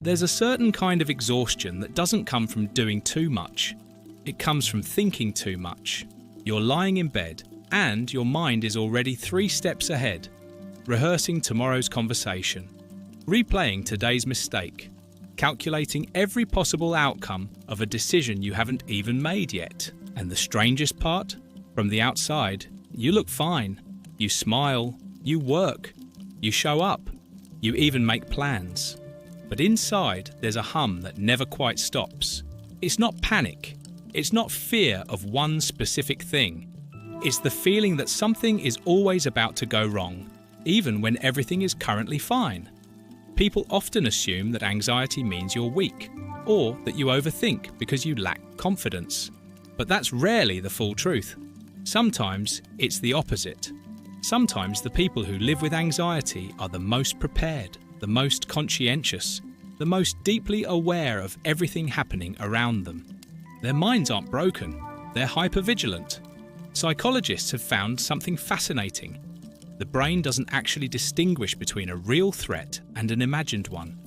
There's a certain kind of exhaustion that doesn't come from doing too much. It comes from thinking too much. You're lying in bed and your mind is already 3 steps ahead, rehearsing tomorrow's conversation, replaying today's mistake, calculating every possible outcome of a decision you haven't even made yet. And the strangest part? From the outside, you look fine. You smile, you work, you show up, you even make plans. But inside, there's a hum that never quite stops. It's not panic. It's not fear of one specific thing. It's the feeling that something is always about to go wrong, even when everything is currently fine. People often assume that anxiety means you're weak, or that you overthink because you lack confidence. But that's rarely the full truth. Sometimes it's the opposite. Sometimes the people who live with anxiety are the most prepared, the most conscientious, the most deeply aware of everything happening around them. Their minds aren't broken, they're hypervigilant. Psychologists have found something fascinating. The brain doesn't actually distinguish between a real threat and an imagined one.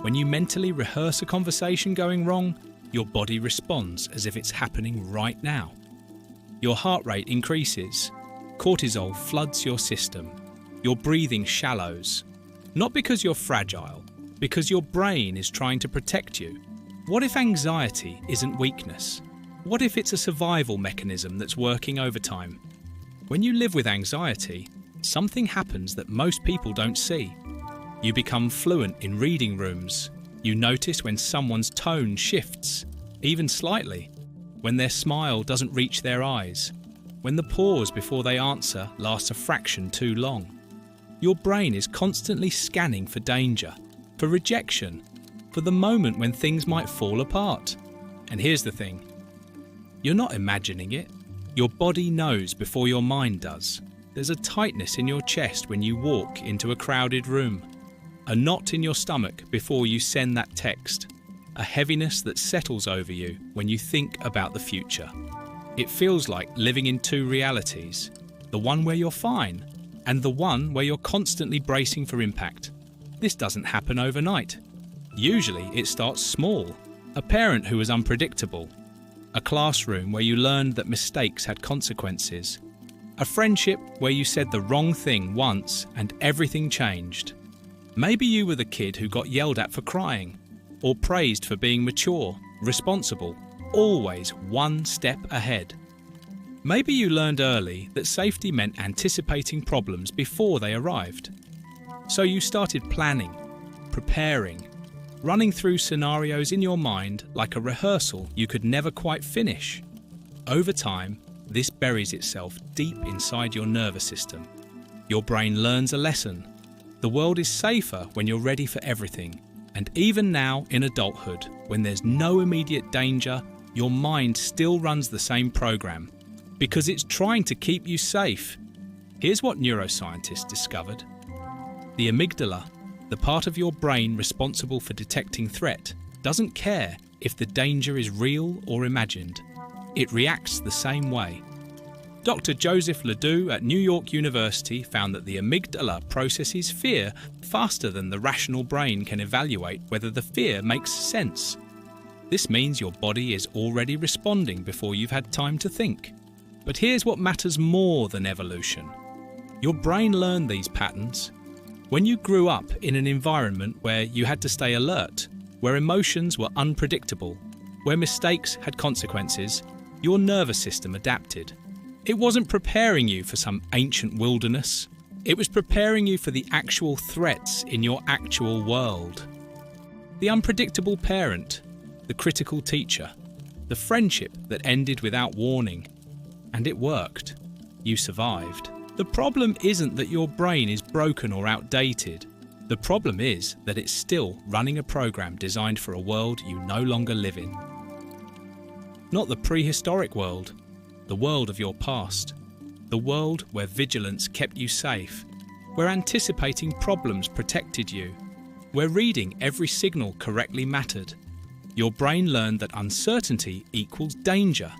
When you mentally rehearse a conversation going wrong, your body responds as if it's happening right now. Your heart rate increases. Cortisol floods your system. Your breathing shallows. Not because you're fragile, because your brain is trying to protect you. What if anxiety isn't weakness? What if it's a survival mechanism that's working overtime? When you live with anxiety, something happens that most people don't see. You become fluent in reading rooms. You notice when someone's tone shifts, even slightly, when their smile doesn't reach their eyes, when the pause before they answer lasts a fraction too long. Your brain is constantly scanning for danger, for rejection, for the moment when things might fall apart. And here's the thing. You're not imagining it. Your body knows before your mind does. There's a tightness in your chest when you walk into a crowded room. A knot in your stomach before you send that text. A heaviness that settles over you when you think about the future. It feels like living in 2 realities. The one where you're fine, and the one where you're constantly bracing for impact. This doesn't happen overnight. Usually it starts small. A parent who was unpredictable. A classroom where you learned that mistakes had consequences. A friendship where you said the wrong thing once and everything changed. Maybe you were the kid who got yelled at for crying, or praised for being mature, responsible, always 1 step ahead. Maybe you learned early that safety meant anticipating problems before they arrived. So you started planning, preparing, running through scenarios in your mind like a rehearsal you could never quite finish. Over time, this buries itself deep inside your nervous system. Your brain learns a lesson. The world is safer when you're ready for everything. And even now, in adulthood, when there's no immediate danger, your mind still runs the same program, because it's trying to keep you safe. Here's what neuroscientists discovered. The amygdala, the part of your brain responsible for detecting threat, doesn't care if the danger is real or imagined. It reacts the same way. Dr. Joseph Ledoux at New York University found that the amygdala processes fear faster than the rational brain can evaluate whether the fear makes sense. This means your body is already responding before you've had time to think. But here's what matters more than evolution. Your brain learned these patterns. When you grew up in an environment where you had to stay alert, where emotions were unpredictable, where mistakes had consequences, your nervous system adapted. It wasn't preparing you for some ancient wilderness. It was preparing you for the actual threats in your actual world. The unpredictable parent, the critical teacher, the friendship that ended without warning. And it worked. You survived. The problem isn't that your brain is broken or outdated. The problem is that it's still running a program designed for a world you no longer live in. Not the prehistoric world, the world of your past. The world where vigilance kept you safe, where anticipating problems protected you, where reading every signal correctly mattered. Your brain learned that uncertainty equals danger.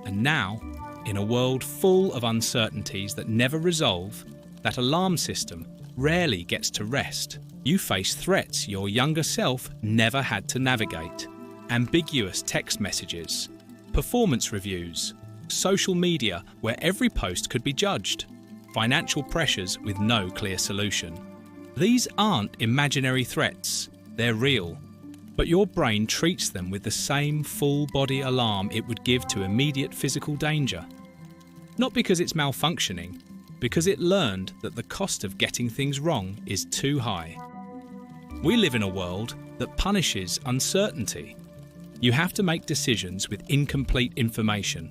And now, in a world full of uncertainties that never resolve, that alarm system, rarely gets to rest. You face threats your younger self never had to navigate. Ambiguous text messages, performance reviews, social media where every post could be judged, financial pressures with no clear solution. These aren't imaginary threats, they're real. But your brain treats them with the same full-body alarm it would give to immediate physical danger. Not because it's malfunctioning, because it learned that the cost of getting things wrong is too high. We live in a world that punishes uncertainty. You have to make decisions with incomplete information,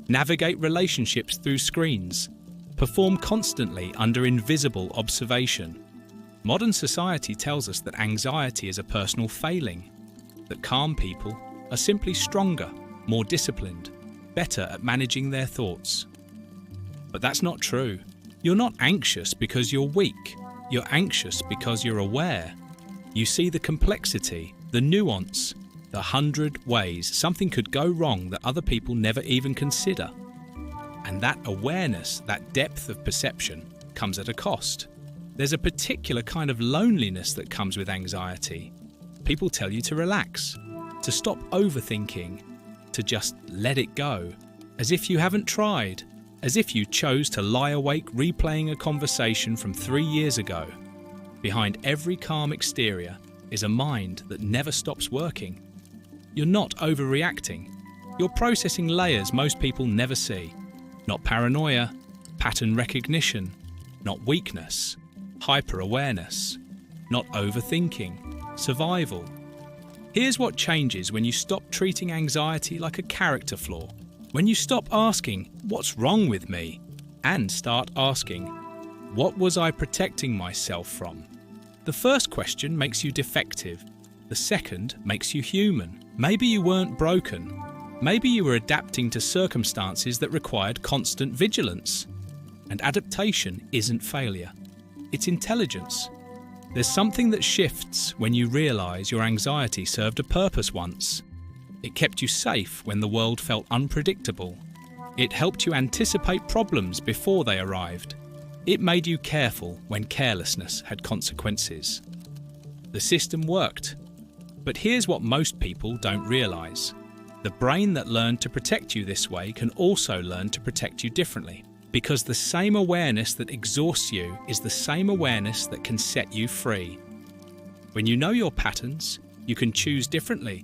navigate relationships through screens, perform constantly under invisible observation. Modern society tells us that anxiety is a personal failing, that calm people are simply stronger, more disciplined, better at managing their thoughts. But that's not true. You're not anxious because you're weak. You're anxious because you're aware. You see the complexity, the nuance, the 100 ways something could go wrong that other people never even consider. And that awareness, that depth of perception, comes at a cost. There's a particular kind of loneliness that comes with anxiety. People tell you to relax, to stop overthinking, to just let it go, as if you haven't tried, as if you chose to lie awake replaying a conversation from 3 years ago. Behind every calm exterior is a mind that never stops working. You're not overreacting. You're processing layers most people never see. Not paranoia, pattern recognition, not weakness, hyper-awareness, not overthinking, survival. Here's what changes when you stop treating anxiety like a character flaw. When you stop asking, "What's wrong with me?" and start asking, "What was I protecting myself from?" The first question makes you defective. The second makes you human. Maybe you weren't broken. Maybe you were adapting to circumstances that required constant vigilance. And adaptation isn't failure. It's intelligence. There's something that shifts when you realise your anxiety served a purpose once. It kept you safe when the world felt unpredictable. It helped you anticipate problems before they arrived. It made you careful when carelessness had consequences. The system worked. But here's what most people don't realise. The brain that learned to protect you this way can also learn to protect you differently. Because the same awareness that exhausts you is the same awareness that can set you free. When you know your patterns, you can choose differently.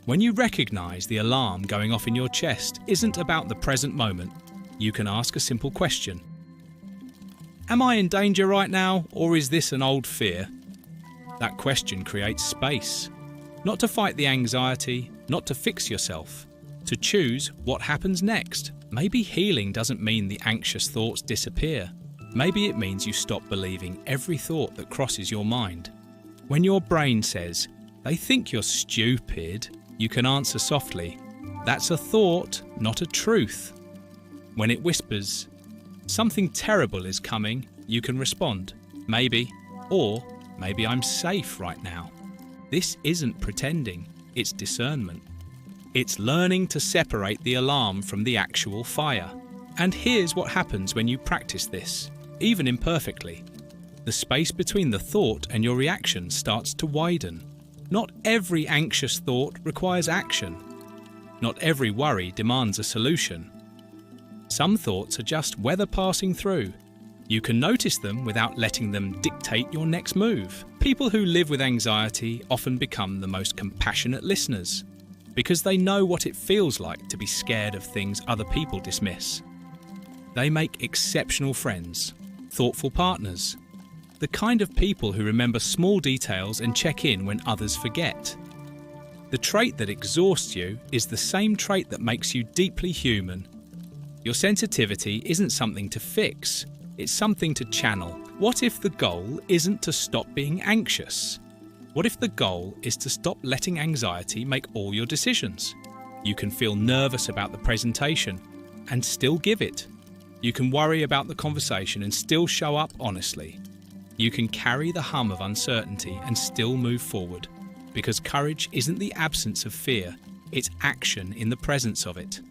When you recognise the alarm going off in your chest isn't about the present moment, you can ask a simple question. Am I in danger right now, or is this an old fear? That question creates space. Not to fight the anxiety, not to fix yourself, to choose what happens next. Maybe healing doesn't mean the anxious thoughts disappear. Maybe it means you stop believing every thought that crosses your mind. When your brain says, "They think you're stupid," you can answer softly, "That's a thought, not a truth." When it whispers, "Something terrible is coming," you can respond, "Maybe," or "Maybe I'm safe right now." This isn't pretending, it's discernment. It's learning to separate the alarm from the actual fire. And here's what happens when you practice this, even imperfectly. The space between the thought and your reaction starts to widen. Not every anxious thought requires action. Not every worry demands a solution. Some thoughts are just weather passing through. You can notice them without letting them dictate your next move. People who live with anxiety often become the most compassionate listeners, because they know what it feels like to be scared of things other people dismiss. They make exceptional friends, thoughtful partners, the kind of people who remember small details and check in when others forget. The trait that exhausts you is the same trait that makes you deeply human. Your sensitivity isn't something to fix, it's something to channel. What if the goal isn't to stop being anxious? What if the goal is to stop letting anxiety make all your decisions? You can feel nervous about the presentation and still give it. You can worry about the conversation and still show up honestly. You can carry the hum of uncertainty and still move forward, because courage isn't the absence of fear, it's action in the presence of it.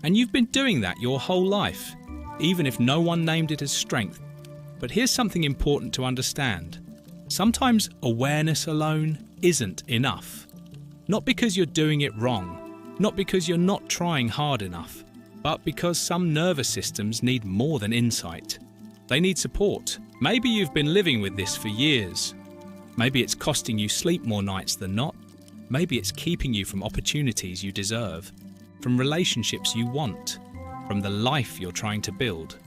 And you've been doing that your whole life, even if no one named it as strength. But here's something important to understand. Sometimes awareness alone isn't enough. Not because you're doing it wrong, not because you're not trying hard enough, but because some nervous systems need more than insight. They need support. Maybe you've been living with this for years. Maybe it's costing you sleep more nights than not. Maybe it's keeping you from opportunities you deserve, from relationships you want, from the life you're trying to build.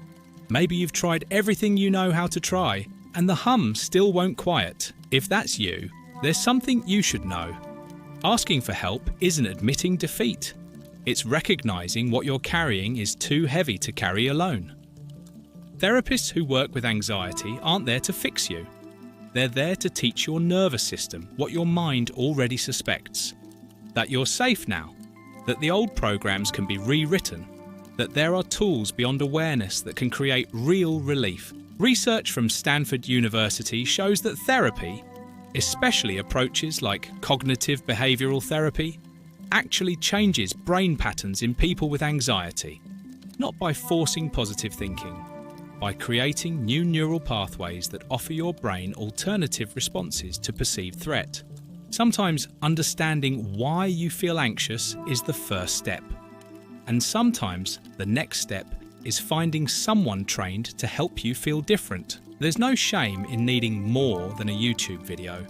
Maybe you've tried everything you know how to try, and the hum still won't quiet. If that's you, there's something you should know. Asking for help isn't admitting defeat. It's recognizing what you're carrying is too heavy to carry alone. Therapists who work with anxiety aren't there to fix you. They're there to teach your nervous system what your mind already suspects. That you're safe now, that the old programs can be rewritten, that there are tools beyond awareness that can create real relief. Research from Stanford University shows that therapy, especially approaches like cognitive behavioral therapy, actually changes brain patterns in people with anxiety, not by forcing positive thinking, by creating new neural pathways that offer your brain alternative responses to perceived threat. Sometimes understanding why you feel anxious is the first step. And sometimes the next step is finding someone trained to help you feel different. There's no shame in needing more than a YouTube video.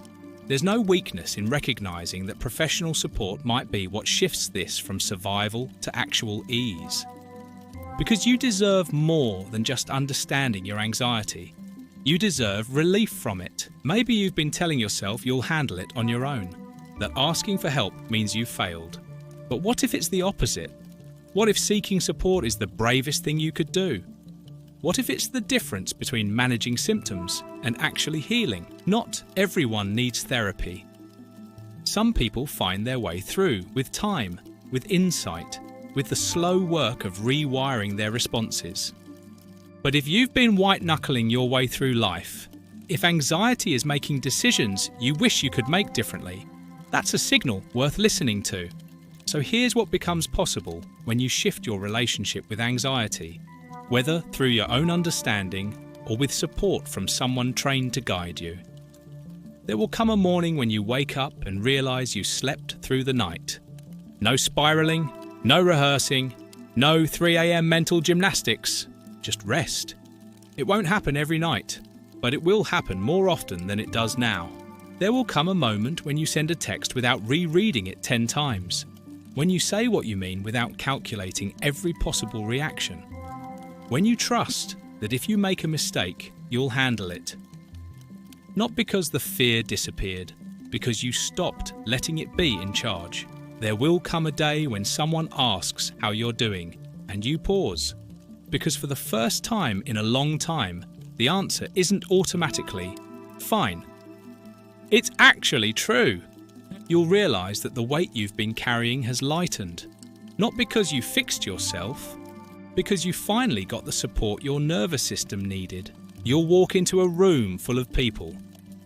There's no weakness in recognizing that professional support might be what shifts this from survival to actual ease. Because you deserve more than just understanding your anxiety. You deserve relief from it. Maybe you've been telling yourself you'll handle it on your own, that asking for help means you've failed. But what if it's the opposite? What if seeking support is the bravest thing you could do? What if it's the difference between managing symptoms and actually healing? Not everyone needs therapy. Some people find their way through with time, with insight, with the slow work of rewiring their responses. But if you've been white-knuckling your way through life, if anxiety is making decisions you wish you could make differently, that's a signal worth listening to. So here's what becomes possible when you shift your relationship with anxiety, whether through your own understanding or with support from someone trained to guide you. There will come a morning when you wake up and realize you slept through the night. No spiraling, no rehearsing, no 3 a.m. mental gymnastics, just rest. It won't happen every night, but it will happen more often than it does now. There will come a moment when you send a text without rereading it 10 times, when you say what you mean without calculating every possible reaction. When you trust that if you make a mistake, you'll handle it. Not because the fear disappeared, because you stopped letting it be in charge. There will come a day when someone asks how you're doing, and you pause. Because for the first time in a long time, the answer isn't automatically, fine. It's actually true. You'll realise that the weight you've been carrying has lightened. Not because you fixed yourself, because you finally got the support your nervous system needed. You'll walk into a room full of people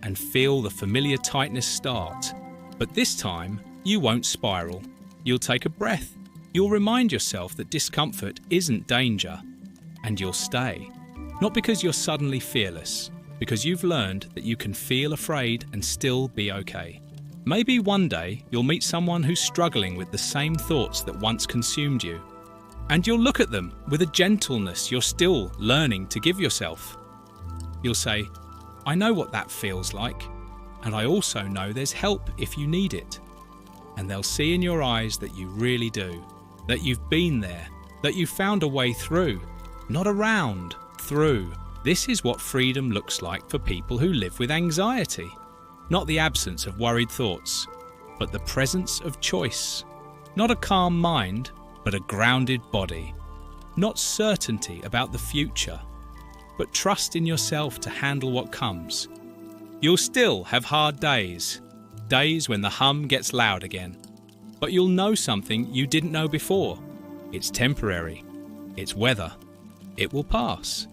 and feel the familiar tightness start. But this time, you won't spiral. You'll take a breath. You'll remind yourself that discomfort isn't danger. And you'll stay. Not because you're suddenly fearless, because you've learned that you can feel afraid and still be okay. Maybe one day you'll meet someone who's struggling with the same thoughts that once consumed you. And you'll look at them with a gentleness you're still learning to give yourself. You'll say, I know what that feels like, and I also know there's help if you need it. And they'll see in your eyes that you really do, that you've been there, that you've found a way through, not around, through. This is what freedom looks like for people who live with anxiety. Not the absence of worried thoughts, but the presence of choice. Not a calm mind, but a grounded body. Not certainty about the future, but trust in yourself to handle what comes. You'll still have hard days, days when the hum gets loud again. But you'll know something you didn't know before. It's temporary. It's weather. It will pass.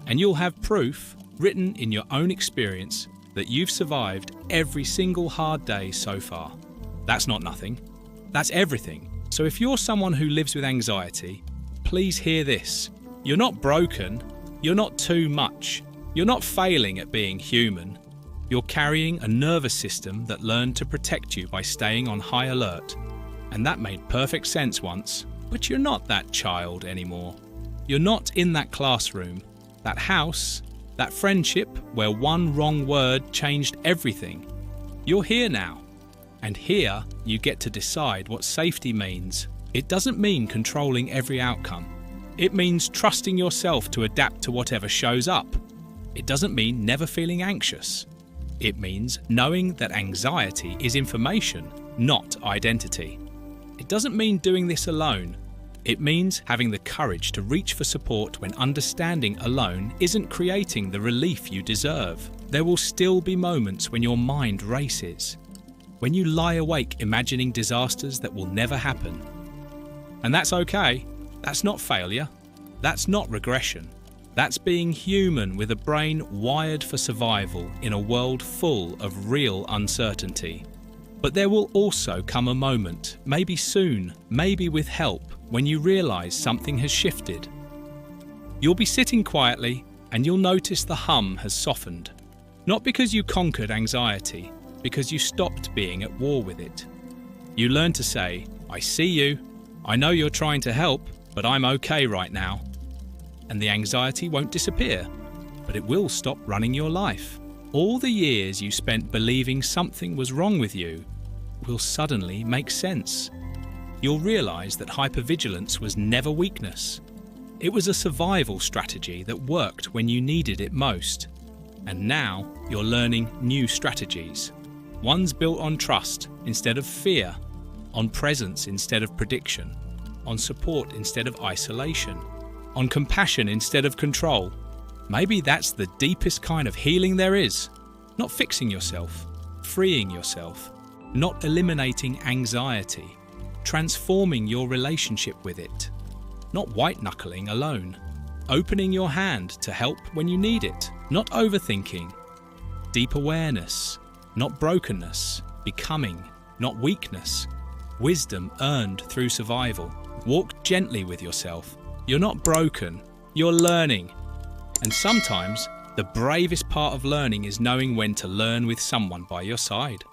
And you'll have proof, written in your own experience, that you've survived every single hard day so far. That's not nothing. That's everything. So if you're someone who lives with anxiety, please hear this. You're not broken. You're not too much. You're not failing at being human. You're carrying a nervous system that learned to protect you by staying on high alert. And that made perfect sense once, but you're not that child anymore. You're not in that classroom, that house, that friendship where one wrong word changed everything. You're here now. And here you get to decide what safety means. It doesn't mean controlling every outcome. It means trusting yourself to adapt to whatever shows up. It doesn't mean never feeling anxious. It means knowing that anxiety is information, not identity. It doesn't mean doing this alone. It means having the courage to reach for support when understanding alone isn't creating the relief you deserve. There will still be moments when your mind races, when you lie awake imagining disasters that will never happen. And that's okay. That's not failure. That's not regression. That's being human with a brain wired for survival in a world full of real uncertainty. But there will also come a moment, maybe soon, maybe with help, when you realise something has shifted. You'll be sitting quietly and you'll notice the hum has softened. Not because you conquered anxiety, because you stopped being at war with it. You learn to say, "I see you, I know you're trying to help, but I'm okay right now." And the anxiety won't disappear, but it will stop running your life. All the years you spent believing something was wrong with you will suddenly make sense. You'll realise that hypervigilance was never weakness. It was a survival strategy that worked when you needed it most. And now you're learning new strategies. Ones built on trust instead of fear, on presence instead of prediction, on support instead of isolation, on compassion instead of control. Maybe that's the deepest kind of healing there is. Not fixing yourself, freeing yourself, not eliminating anxiety, transforming your relationship with it. Not white-knuckling alone, opening your hand to help when you need it, not overthinking. Deep awareness, not brokenness, becoming, not weakness. Wisdom earned through survival. Walk gently with yourself. You're not broken, you're learning. And sometimes, the bravest part of learning is knowing when to learn with someone by your side.